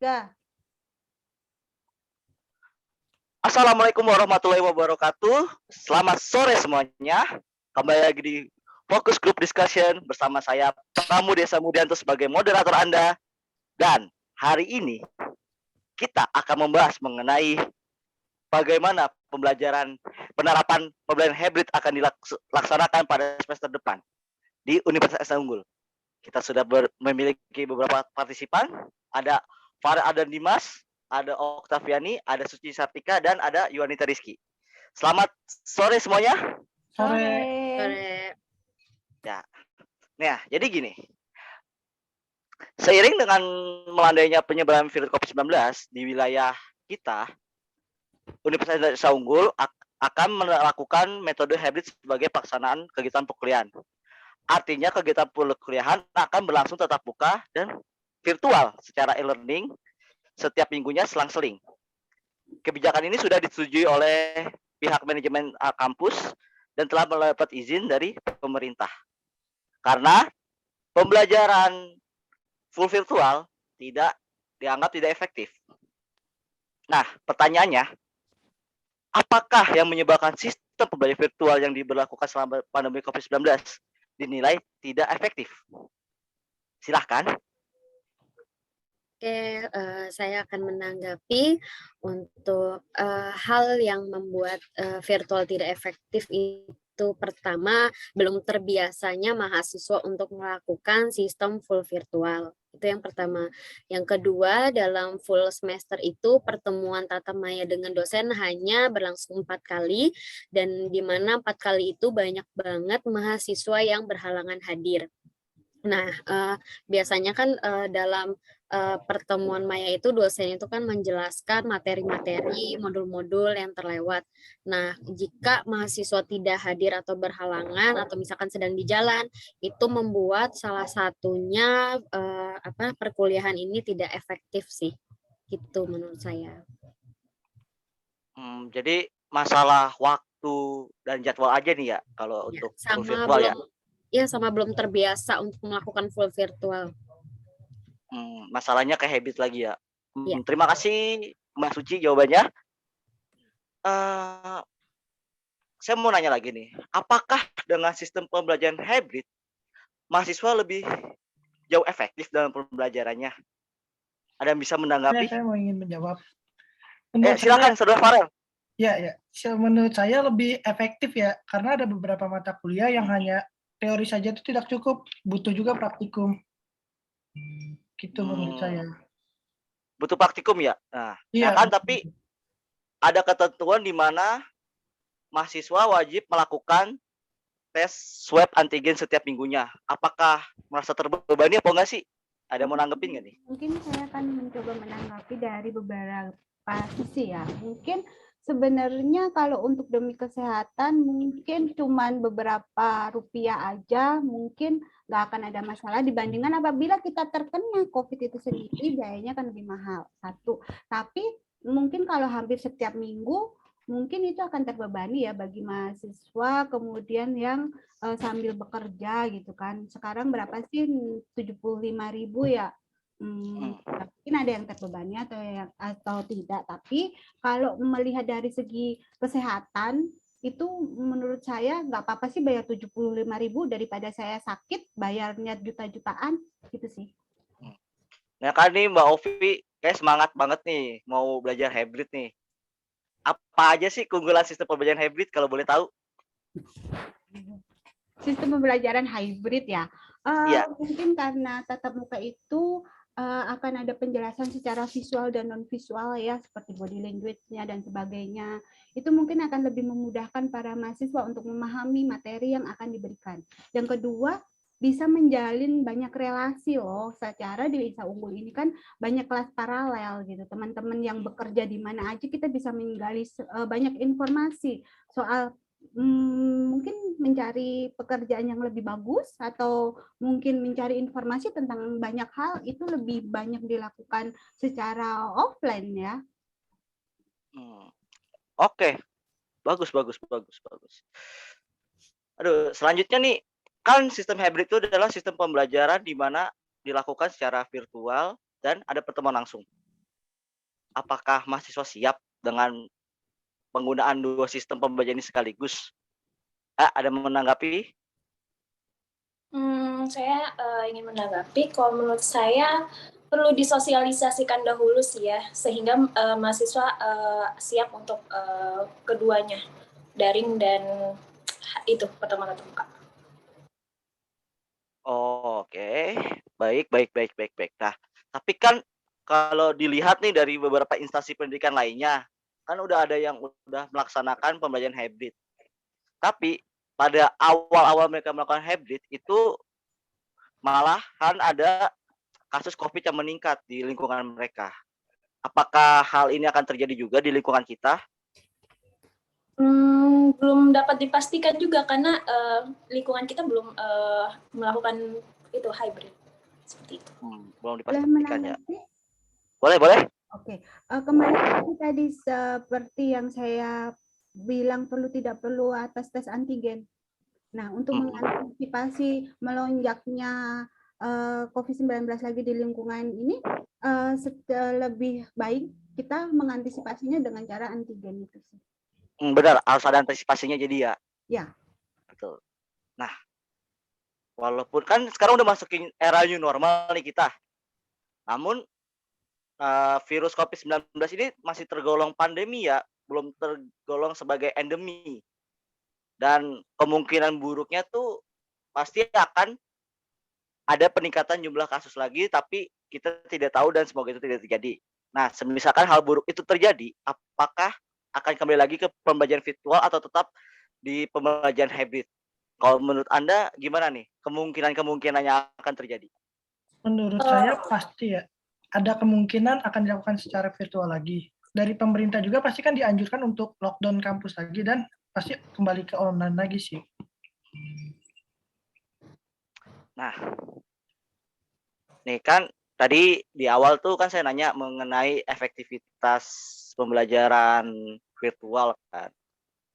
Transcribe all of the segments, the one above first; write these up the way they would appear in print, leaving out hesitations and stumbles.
3. Assalamualaikum warahmatullahi wabarakatuh. Selamat sore semuanya. Kembali lagi di Fokus Group Discussion bersama saya Pramu Desa Mudianto sebagai moderator Anda. Dan hari ini kita akan membahas mengenai bagaimana penerapan pembelajaran hybrid akan dilaksanakan pada semester depan di Universitas Unggul. Kita sudah memiliki beberapa partisipan. Ada Farah Adan Dimas, ada Oktaviani, ada Suci Sartika, dan ada Yuanita Rizky. Selamat sore semuanya. Sore. Ya. Nah, jadi gini. Seiring dengan melandainya penyebaran virus COVID-19 di wilayah kita, Universitas Unggul akan melakukan metode hybrid sebagai pelaksanaan kegiatan perkuliahan. Artinya kegiatan perkuliahan akan berlangsung tatap muka dan virtual secara e-learning setiap minggunya selang-seling. Kebijakan ini sudah disetujui oleh pihak manajemen kampus dan telah mendapat izin dari pemerintah. Karena pembelajaran full virtual dianggap tidak efektif. Nah, pertanyaannya, apakah yang menyebabkan sistem pembelajaran virtual yang diberlakukan selama pandemi COVID-19 dinilai tidak efektif? Silahkan. Oke, saya akan menanggapi untuk hal yang membuat virtual tidak efektif itu pertama, belum terbiasanya mahasiswa untuk melakukan sistem full virtual. Itu yang pertama. Yang kedua, dalam full semester itu pertemuan tatap maya dengan dosen hanya berlangsung 4 kali, dan di mana 4 kali itu banyak banget mahasiswa yang berhalangan hadir. Nah, biasanya kan dalam pertemuan maya itu dosen itu kan menjelaskan materi-materi, modul-modul yang terlewat. Nah, jika mahasiswa tidak hadir atau berhalangan atau misalkan sedang di jalan, itu membuat salah satunya perkuliahan ini tidak efektif sih. Gitu menurut saya. Jadi masalah waktu dan jadwal aja nih ya kalau untuk full virtual ya. Iya, sama belum terbiasa untuk melakukan full virtual. Masalahnya kayak habit lagi ya. Ya. Terima kasih Mbak Suci jawabannya. Saya mau nanya lagi nih, apakah dengan sistem pembelajaran hybrid mahasiswa lebih jauh efektif dalam pembelajarannya? Ada yang bisa menanggapi? Saya mau ingin menjawab. Silakan Saudara Farel. Ya. Menurut saya lebih efektif ya, karena ada beberapa mata kuliah yang hanya teori saja itu tidak cukup, butuh juga praktikum. Gitu menurut saya. Butuh praktikum ya? Nah, iya, kan tapi ada ketentuan di mana mahasiswa wajib melakukan tes swab antigen setiap minggunya. Apakah merasa terbebani apa enggak sih? Ada mau nanggepin nggak nih? Mungkin saya akan mencoba menanggapi dari beberapa sisi ya. Mungkin sebenarnya kalau untuk demi kesehatan mungkin cuman beberapa rupiah aja mungkin nggak akan ada masalah dibandingkan apabila kita terkena COVID itu sendiri biayanya kan lebih mahal. Satu. Tapi mungkin kalau hampir setiap minggu mungkin itu akan terbebani ya bagi mahasiswa kemudian yang sambil bekerja gitu kan. Sekarang berapa sih 75.000 ya? Mungkin ada yang terbebani atau tidak, tapi kalau melihat dari segi kesehatan itu menurut saya nggak apa-apa sih bayar 75.000 daripada saya sakit bayarnya juta-jutaan gitu sih. Nah kan nih Mbak Ovi kayak semangat banget nih mau belajar hybrid nih. Apa aja sih keunggulan sistem pembelajaran hybrid kalau boleh tahu? Sistem pembelajaran hybrid ya. Mungkin karena tatap muka itu akan ada penjelasan secara visual dan non visual ya seperti body language-nya dan sebagainya. Itu mungkin akan lebih memudahkan para mahasiswa untuk memahami materi yang akan diberikan. Yang kedua, bisa menjalin banyak relasi loh. Secara di Desa Unggul ini kan banyak kelas paralel gitu. Teman-teman yang bekerja di mana aja kita bisa menggali banyak informasi soal mungkin mencari pekerjaan yang lebih bagus atau mungkin mencari informasi tentang banyak hal itu lebih banyak dilakukan secara offline ya. Oke. Bagus. Aduh, selanjutnya nih, kan sistem hybrid itu adalah sistem pembelajaran di mana dilakukan secara virtual dan ada pertemuan langsung. apakah mahasiswa siap dengan penggunaan dua sistem pembelajaran ini sekaligus? Ada yang menanggapi? Saya ingin menanggapi, kalau menurut saya perlu disosialisasikan dahulu sih ya, sehingga mahasiswa siap untuk keduanya, daring dan itu pertemuan tatap muka. Oh, oke. Baik. Nah, tapi kan kalau dilihat nih dari beberapa instansi pendidikan lainnya, kan udah ada yang udah melaksanakan pembelajaran hybrid. Tapi pada awal-awal mereka melakukan hybrid itu malahan ada kasus COVID yang meningkat di lingkungan mereka. Apakah hal ini akan terjadi juga di lingkungan kita? Belum dapat dipastikan juga karena lingkungan kita belum melakukan itu hybrid seperti itu. Belum Boleh dipastikan ya. menanggapi? Boleh. Oke, kembali tadi seperti yang saya bilang tidak perlu atas tes antigen. Nah, untuk mengantisipasi melonjaknya COVID-19 lagi di lingkungan ini, lebih baik kita mengantisipasinya dengan cara antigen itu sih. Benar, harus ada antisipasinya jadi ya. Ya. Betul. Nah, walaupun kan sekarang udah masukin era new normal nih kita. Namun virus COVID-19 ini masih tergolong pandemi ya, belum tergolong sebagai endemi. Dan kemungkinan buruknya tuh pasti akan ada peningkatan jumlah kasus lagi, tapi kita tidak tahu dan semoga itu tidak terjadi. Nah, misalkan hal buruk itu terjadi, apakah akan kembali lagi ke pembelajaran virtual atau tetap di pembelajaran hybrid? Kalau menurut Anda gimana nih kemungkinannya akan terjadi? Menurut saya pasti ya, ada kemungkinan akan dilakukan secara virtual lagi. Dari pemerintah juga pasti kan dianjurkan untuk lockdown kampus lagi dan pasti kembali ke online lagi sih. Nah, nih kan tadi di awal tuh kan saya nanya mengenai efektivitas pembelajaran virtual kan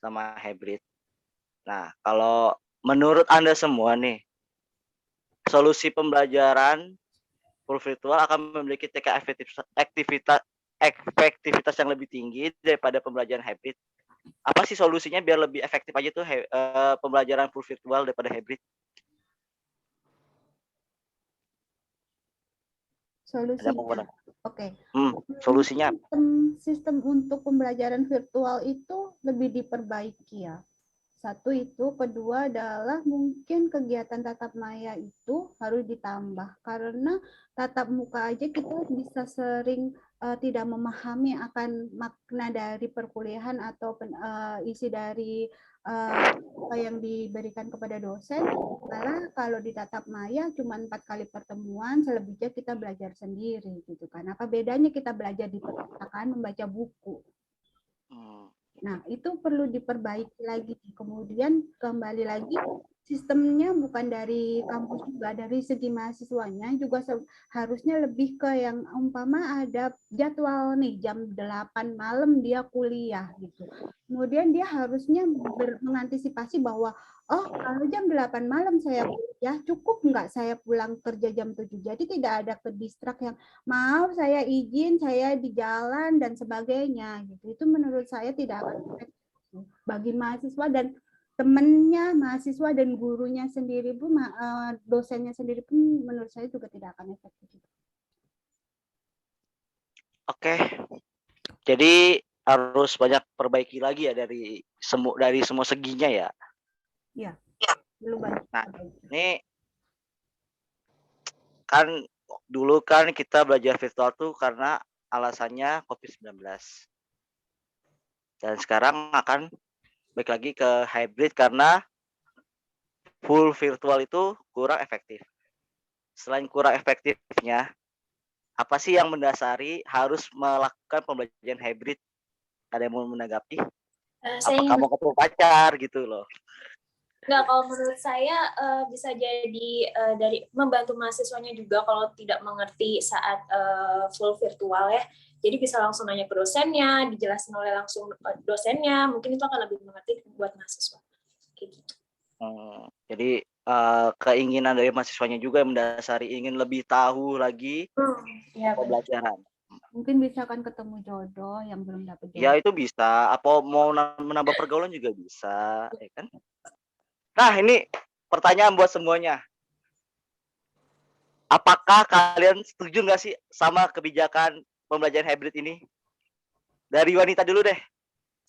sama hybrid. Nah, kalau menurut Anda semua nih, solusi pembelajaran full virtual akan memiliki tingkat efektivitas yang lebih tinggi daripada pembelajaran hybrid. Apa sih solusinya biar lebih efektif aja tuh pembelajaran full virtual daripada hybrid? Solusinya. Oke. Solusinya. Sistem untuk pembelajaran virtual itu lebih diperbaiki ya. Satu itu, kedua adalah mungkin kegiatan tatap maya itu harus ditambah karena tatap muka aja kita bisa sering tidak memahami akan makna dari perkuliahan atau isi dari apa yang diberikan kepada dosen. Malah kalau di tatap maya cuma 4 kali pertemuan, selebihnya kita belajar sendiri gitu kan. Apa bedanya kita belajar di perpustakaan membaca buku? Nah, itu perlu diperbaiki lagi. Kemudian kembali lagi sistemnya bukan dari kampus juga, dari segi mahasiswanya juga harusnya lebih ke yang umpama ada jadwal nih jam 8 malam dia kuliah gitu. Kemudian dia harusnya mengantisipasi bahwa oh, kalau jam 8 malam saya kuliah, cukup nggak saya pulang kerja jam 7? Jadi tidak ada kedistrak yang maaf saya izin, saya di jalan dan sebagainya gitu. Itu menurut saya tidak akan efektif bagi mahasiswa dan temannya, mahasiswa dan gurunya sendiri pun, dosennya sendiri pun menurut saya juga tidak akan efektif. Oke. Jadi harus banyak perbaiki lagi ya dari semua seginya ya. Iya. Perlu banyak. Nah, ini kan dulu kan kita belajar virtual tuh karena alasannya COVID-19. Dan sekarang akan balik lagi ke hybrid karena full virtual itu kurang efektif. Selain kurang efektifnya, apa sih yang mendasari harus melakukan pembelajaran hybrid? Ada yang mau menanggapi? Apakah mau ketemu pacar gitu loh? Enggak, kalau menurut saya bisa jadi dari membantu mahasiswanya juga kalau tidak mengerti saat full virtual ya. Jadi bisa langsung nanya ke dosennya, dijelasin oleh langsung dosennya, mungkin itu akan lebih mengerti buat mahasiswa. Kayak gitu. Jadi keinginan dari mahasiswanya juga mendasari ingin lebih tahu lagi pembelajaran. Mungkin bisa kan ketemu jodoh yang belum dapet Ya jodoh. itu bisa. Apa mau menambah pergaulan juga bisa, ya kan? Nah ini pertanyaan buat semuanya. Apakah kalian setuju nggak sih sama kebijakan pembelajaran hybrid ini? Dari wanita dulu deh.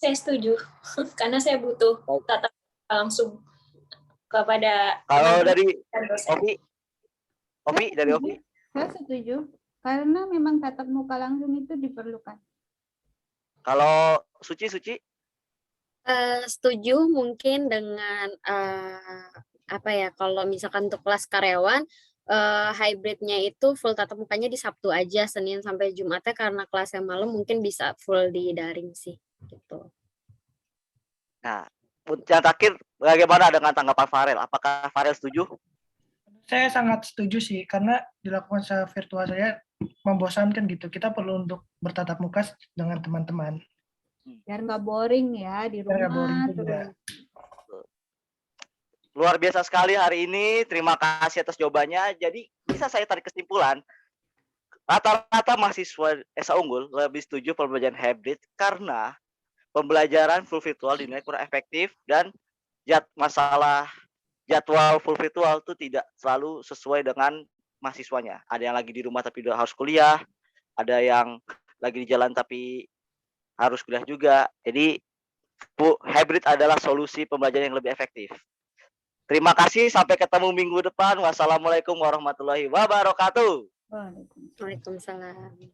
Saya setuju, karena saya butuh tatap muka langsung kepada Kalau teman-teman dari dan dosen. Ovi dari Ovi. Saya setuju. Karena memang tatap muka langsung itu diperlukan. Kalau Suci. Setuju mungkin dengan apa ya, kalau misalkan untuk kelas karyawan hybridnya itu full tatap mukanya di Sabtu aja, Senin sampai Jumatnya karena kelasnya malam mungkin bisa full di daring sih gitu. Nah, yang terakhir bagaimana dengan tanggapan Farel? Apakah Farel setuju? Saya sangat setuju sih, karena dilakukan secara virtual saya membosankan gitu. Kita perlu untuk bertatap muka dengan teman-teman. Biar nggak boring ya di Biar nggak boring rumah juga. terus. Luar biasa sekali hari ini. Terima kasih atas jawabannya. Jadi bisa saya tarik kesimpulan, rata-rata mahasiswa SA Unggul lebih setuju pembelajaran hybrid karena pembelajaran full virtual dinilai kurang efektif dan masalah jadwal full virtual itu tidak selalu sesuai dengan mahasiswanya. Ada yang lagi di rumah tapi udah harus kuliah, ada yang lagi di jalan tapi harus kuliah juga. Jadi hybrid adalah solusi pembelajaran yang lebih efektif. Terima kasih, sampai ketemu minggu depan. Wassalamualaikum warahmatullahi wabarakatuh. Waalaikumsalam. Waalaikumsalam.